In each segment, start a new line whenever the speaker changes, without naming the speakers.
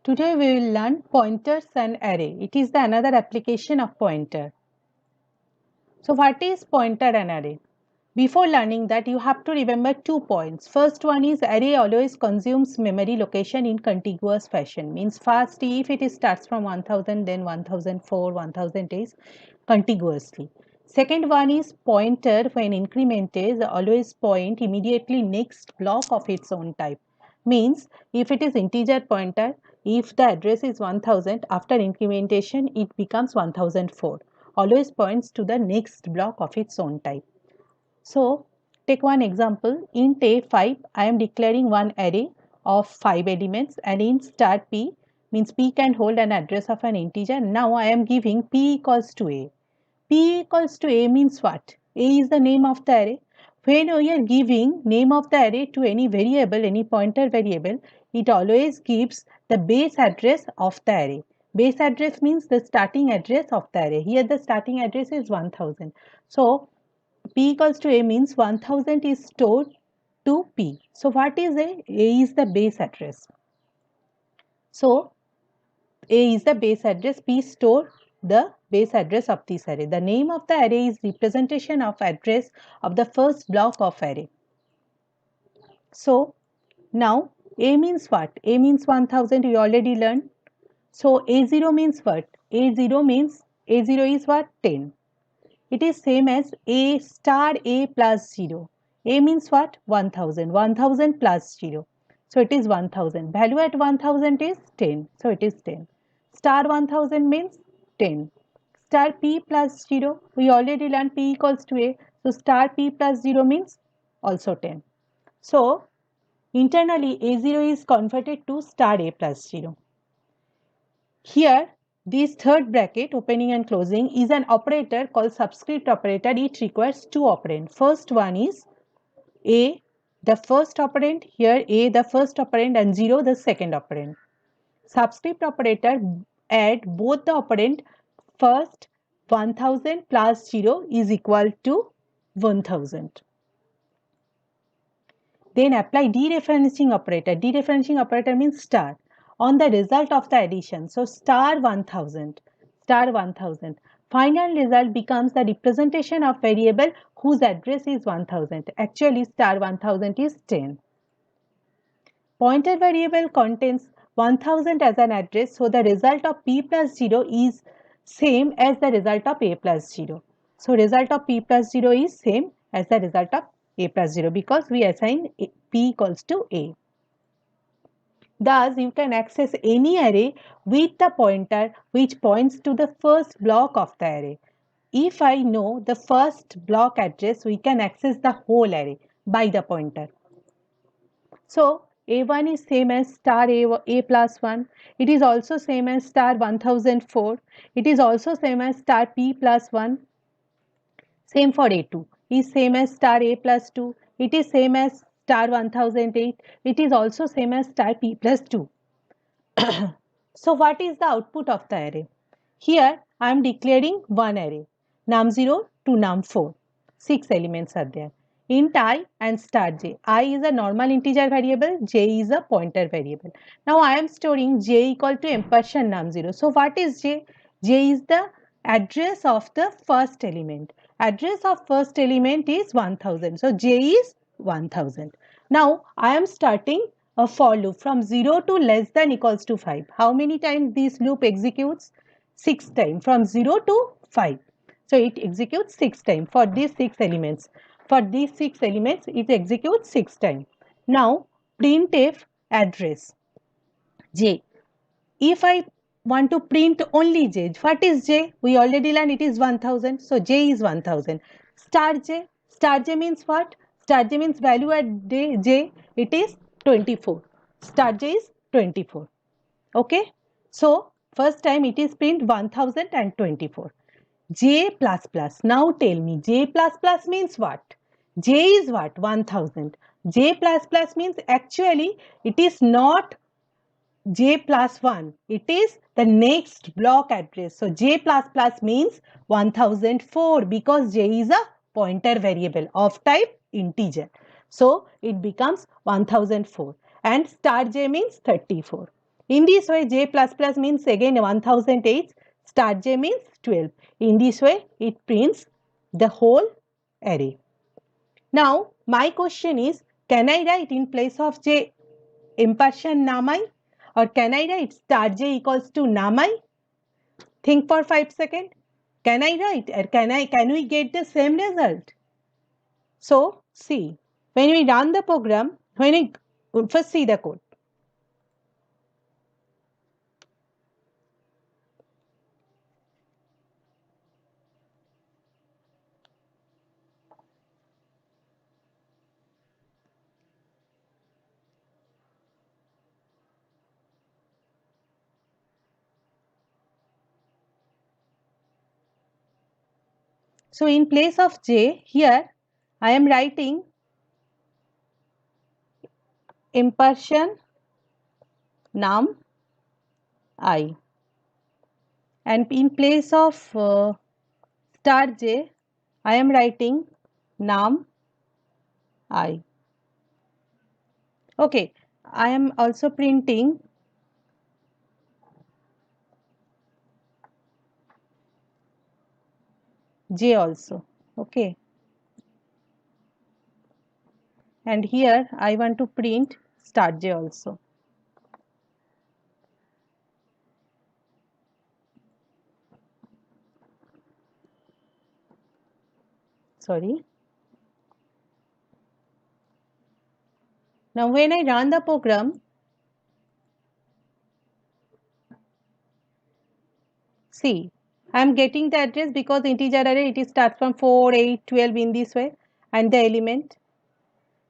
Today we will learn pointers and array. It is the another application of pointer. So what is pointer and array? Before learning that, you have to remember 2 points. First one is array always consumes memory location in contiguous fashion. Means first if it starts from 1000 then 1004, 1000 is contiguously. Second one is pointer when increment is always point immediately next block of its own type. Means if it is integer pointer, if the address is 1000, after incrementation it becomes 1004. Always points to the next block of its own type. So take one example. In A5, I am declaring one array of 5 elements, and in star P means P can hold an address of an integer. Now I am giving P equals to A. P equals to A means what? A is the name of the array. When we are giving name of the array to any variable, any pointer variable, it always gives the base address of the array. Base address means the starting address of the array. Here the starting address is 1000. So P equals to A means 1000 is stored to P. So what is A? A is the base address. So A is the base address, P store the base address of this array. The name of the array is representation of address of the first block of array. So now A means what? A means 1000, we already learned. So A0 means what? A0 means A0 is what? 10. It is same as A star A plus 0. A means what? 1000. 1000 plus 0. So it is 1000. Value at 1000 is 10. So it is 10. Star 1000 means 10. Star P plus 0. We already learned P equals to A. So star P plus 0 means also 10. So internally A0 is converted to star A plus 0. Here this third bracket opening and closing is an operator called subscript operator. It requires two operand. First one is A, the first operand, here A the first operand and 0 the second operand. Subscript operator add both the operand. First 1000 plus 0 is equal to 1000. Then apply dereferencing operator. Dereferencing operator means star on the result of the addition. So star 1000, star 1000. Final result becomes the representation of variable whose address is 1000. Actually star 1000 is 10. Pointer variable contains 1000 as an address. So the result of P plus 0 is same as the result of A plus 0. So result of P plus 0 is same as the result of A plus 0 because we assign P equals to A. Thus, you can access any array with the pointer which points to the first block of the array. If I know the first block address, we can access the whole array by the pointer. So, A1 is same as star A plus 1. It is also same as star 1004. It is also same as star P plus 1. Same for A2 is same as star A plus 2. It is same as star 1008. It is also same as star P plus 2. So what is the output of the array? Here I am declaring one array, num0 to num4. 6 elements are there. Int I and star j. I is a normal integer variable, j is a pointer variable. Now I am storing j equal to ampersand num0. So what is j? J is the address of the first element. Address of first element is 1000. So j is 1000. Now I am starting a for loop from 0 to less than equals to 5. How many times this loop executes? 6 times from 0 to 5. So it executes 6 times for these 6 elements. For these 6 elements it executes 6 times. Now printf address j. If I want to print only j, what is j? We already learned it is 1000. So j is 1000. Star j. Star j means what? Star j means value at j. It is 24. Star j is 24. Okay. So first time it is print 1024. J plus plus. Now tell me j plus plus means what? J is what? 1000. J plus plus means actually it is not j plus 1. It is the next block address. So j plus plus means 1004 because j is a pointer variable of type integer. So it becomes 1004 and star j means 34. In this way, j plus plus means again 1008, star j means 12. In this way, it prints the whole array. Now, my question is, can I write in place of j impartial nami, or can I write star j equals to nami? Think for 5 seconds. Can I write, or can we get the same result? So, see, when we run the program, first see the code. So, in place of j, here I am writing impartial num I, and in place of star j, I am writing num I. Okay, I am also printing j also. Okay, and here I want to print star j also. Sorry. Now, when I run the program, see, I am getting the address because integer array, it starts from 4, 8, 12 in this way, and the element.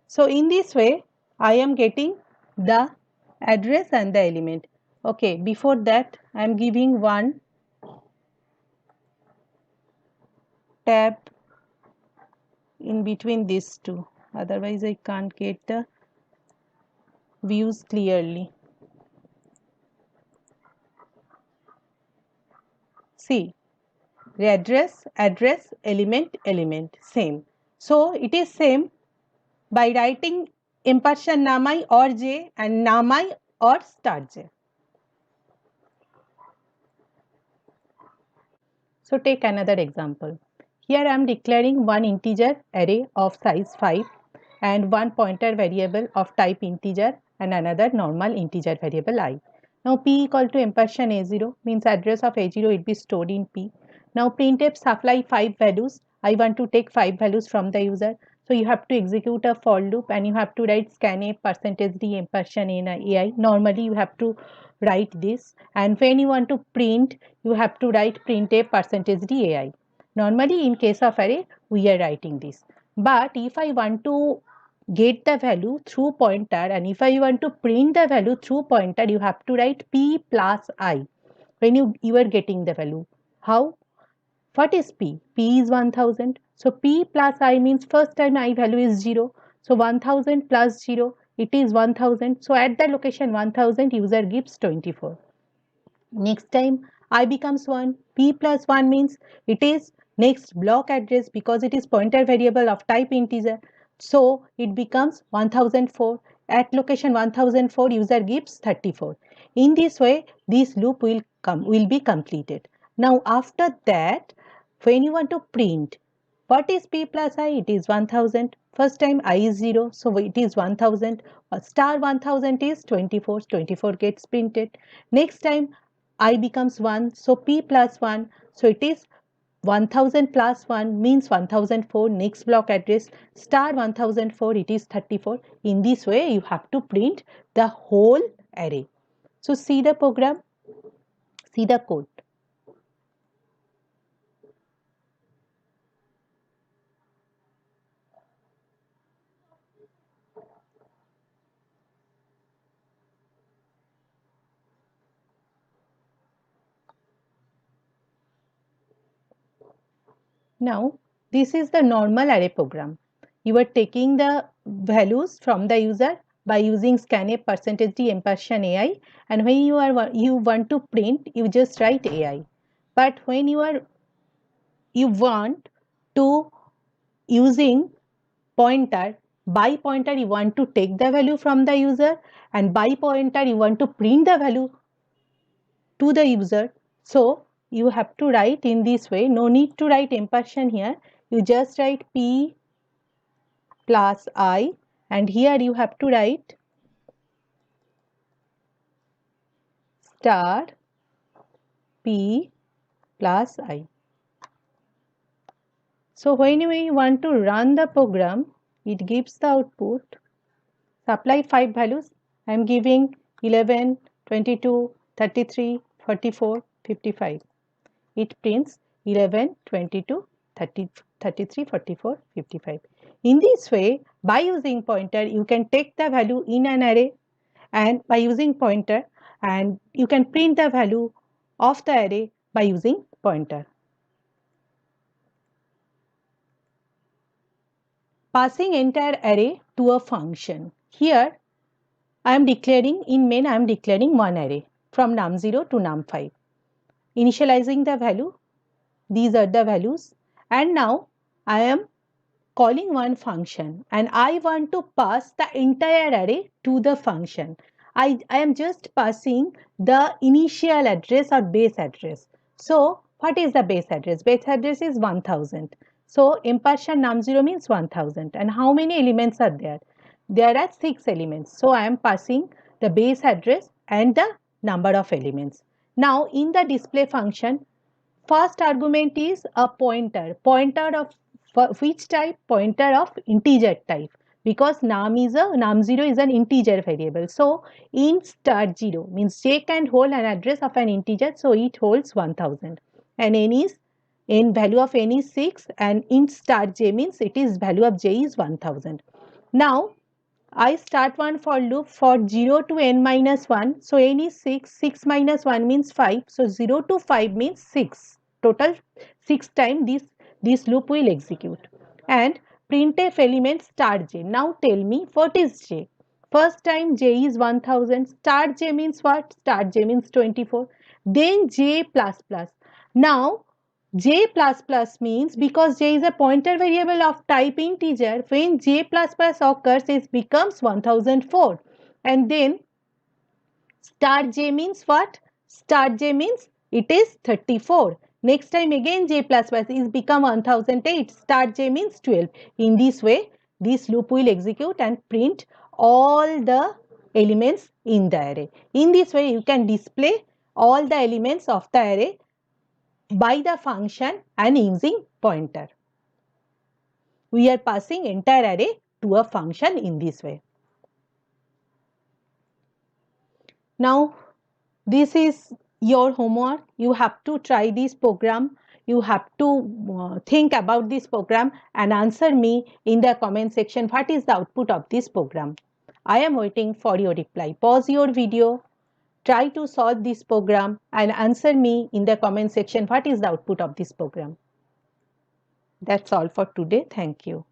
So, in this way, I am getting the address and the element. Okay, before that, I am giving one tab in between these two, otherwise I can't get the views clearly. See, the address, element, same. So, it is same by writing impartial nami or j and nami or star j. So, take another example. Here I am declaring one integer array of size 5 and one pointer variable of type integer and another normal integer variable I. Now, p equal to impartial a0 means address of a0 will be stored in p. Now, printf supply 5 values. I want to take 5 values from the user. So, you have to execute a for loop and you have to write scanf %d impartial ai. Normally, you have to write this, and when you want to print, you have to write printf %d ai. Normally, in case of array, we are writing this. But if I want to get the value through pointer and if I want to print the value through pointer, you have to write p plus I when you are getting the value. How? What is p? P is 1000. So p plus I means first time I value is 0. So 1000 plus 0, it is 1000. So at the location 1000, user gives 24. Next time I becomes 1. P plus 1 means it is next block address because it is pointer variable of type integer. So it becomes 1004. At location 1004, user gives 34. In this way, this loop will be completed. Now after that, when you want to print, what is p plus I? It is 1000. First time I is 0, so it is 1000. Star 1000 is 24. 24 gets printed. Next time I becomes 1, so p plus 1, so it is 1000 plus 1 means 1004. Next block address star 1004, it is 34. In this way, you have to print the whole array. So see the program, see the code. Now, this is the normal array program. You are taking the values from the user by using scanf %d impartial ai, and when you want to print, you just write ai. But when you want to using pointer, By pointer you want to take the value from the user, and by pointer you want to print the value to the user. So you have to write in this way. No need to write ampersand here. You just write P plus I, and here you have to write star P plus I. So when we want to run the program, it gives the output. Supply 5 values. I am giving 11, 22, 33, 44, 55. It prints 11, 22, 30, 33, 44, 55. In this way, by using pointer, you can take the value in an array, and by using pointer, and you can print the value of the array by using pointer. Passing entire array to a function. Here I am declaring in main, I am declaring one array from num0 to num5. Initializing the value, these are the values, and now I am calling one function and I want to pass the entire array to the function. I am just passing the initial address or base address. So what is the base address? Base address is 1000. So ampersand num0 means 1000. And how many elements are there? There are 6 elements. So I am passing the base address and the number of elements. Now in the display function, first argument is a pointer. Pointer of which type? Pointer of integer type, because num0 is an integer variable. So int star 0 means j can hold an address of an integer, so it holds 1000, and n value of n is 6, and int star j means it is value of j is 1000. Now I start one for loop for 0 to n minus 1. So n is 6, 6 minus 1 means 5. So 0 to 5 means 6. Total 6 times this loop will execute. And printf element star j. Now tell me what is j? First time j is 1000. Star j means what? Star j means 24. Then j plus plus. Now j plus plus means, because j is a pointer variable of type integer, when j plus plus occurs, it becomes 1004. And then star j means what? Star j means it is 34. Next time again j plus plus is become 1008. Star j means 12. In this way, this loop will execute and print all the elements in the array. In this way, you can display all the elements of the array by the function and using pointer. We are passing entire array to a function in this way. Now this is your homework. You have to try this program. You have to think about this program and answer me in the comment section what is the output of this program. I am waiting for your reply. Pause your video. Try to solve this program and answer me in the comment section what is the output of this program. That's all for today. Thank you.